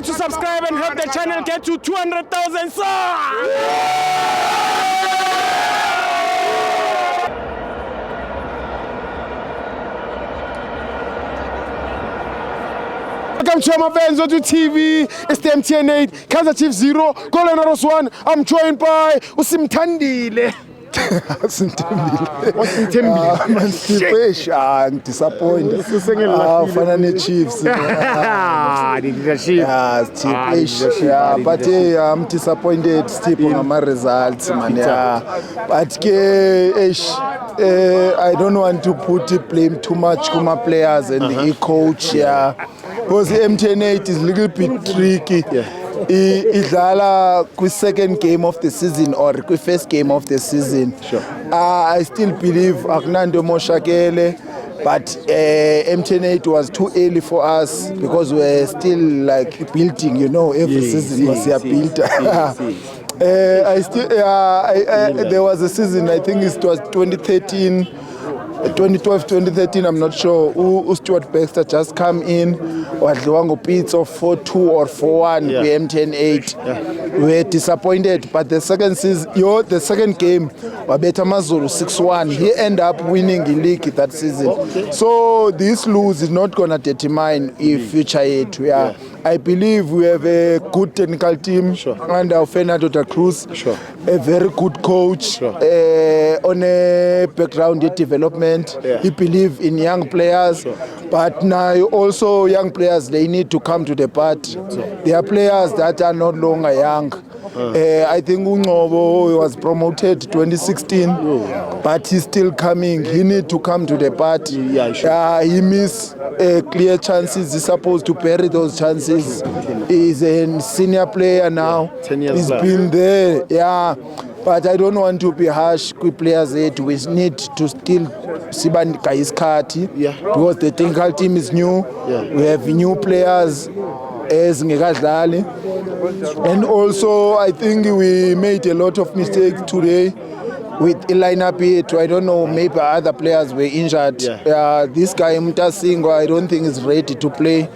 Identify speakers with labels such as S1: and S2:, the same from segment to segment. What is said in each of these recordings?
S1: forget to subscribe and help the channel get to 200,000 subs. Welcome to my fans on TV. It's the MTN 8, Kaizer Chiefs 0, Golden Arrows 1. I'm joined by Usimthandile.
S2: I'm disappointed. Chiefs. But I'm disappointed on my results, man. But I don't want to put blame too much on my players and the coach. Because the MTN 8 is a little bit tricky. Idlala ku second game of the season or ku first game of the season.
S1: Sure.
S2: I still believe akunanto moshakele, but MTN 8 was too early for us because we were still like building, every season was built. There was a season, I think it was 2013, 2012, 2013, I'm not sure. Stuart Baxter just come in. Wadliwango beats of 4-2 or 4-1 with MTN 8. We were disappointed, but the second second game, Wabeta Mazulu 6-1. He ended up winning the league that season. Okay. So this lose is not gonna determine if future yet. I believe we have a good technical team under Fernando da Cruz, a very good coach, on a background in development. He believes in young players, but now also young players, they need to come to the party. There are players that are no longer young. I think Ungobo was promoted 2016, but he's still coming. He need to come to the party. He missed clear chances. He's supposed to bury those chances. He's a senior player now.
S1: 10 years
S2: He's
S1: back.
S2: been there, but I don't want to be harsh with players yet. We need to still Siban Kaiskati because the technical team is new. We have new players as Ngekadlali. And also, I think we made a lot of mistakes today with a lineup here. I don't know, maybe other players were injured. This guy, Mutasingo, I don't think is ready to play.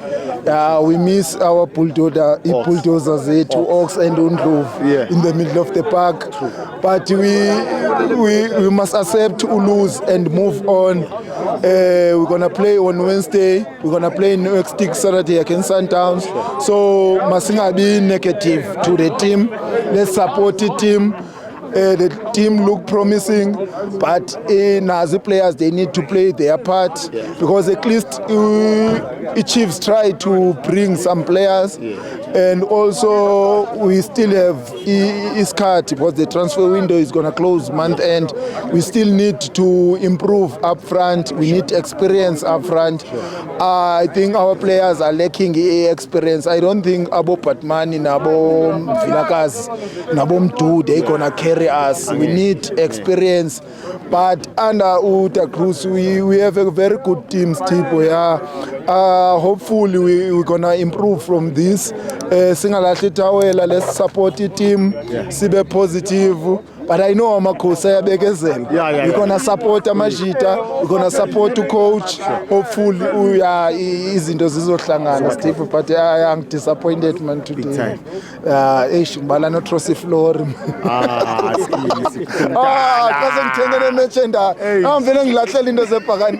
S2: We miss our bulldozers to Ox and Undlovu in the middle of the park. But we must accept to lose and move on. We're going to play on Wednesday. We're going to play next week Saturday against Sundowns. So must not be negative to the team. Let's support the team. The team look promising, but Nazi players, they need to play their part because at least Chiefs try to bring some players, and also we still have Iskat because the transfer window is going to close month end. We still need to improve up front. We need experience up front. I think our players are lacking experience. I don't think Abo Patmani, Nabo Vilakazi, Nabo Mdu, they're going to carry us. We need experience. But under Uta Cruz, we have a very good team, Stipo. Hopefully we're going to improve from this. Let's support the team, be positive. But I know Amakosa Begezel. We're going to support Amajita. We're going to support the coach. Hopefully, we are into Steve, but I am disappointed, man, today. Balano Trossi floor. Doesn't change the merchandise. I'm feeling like selling the Zepagan.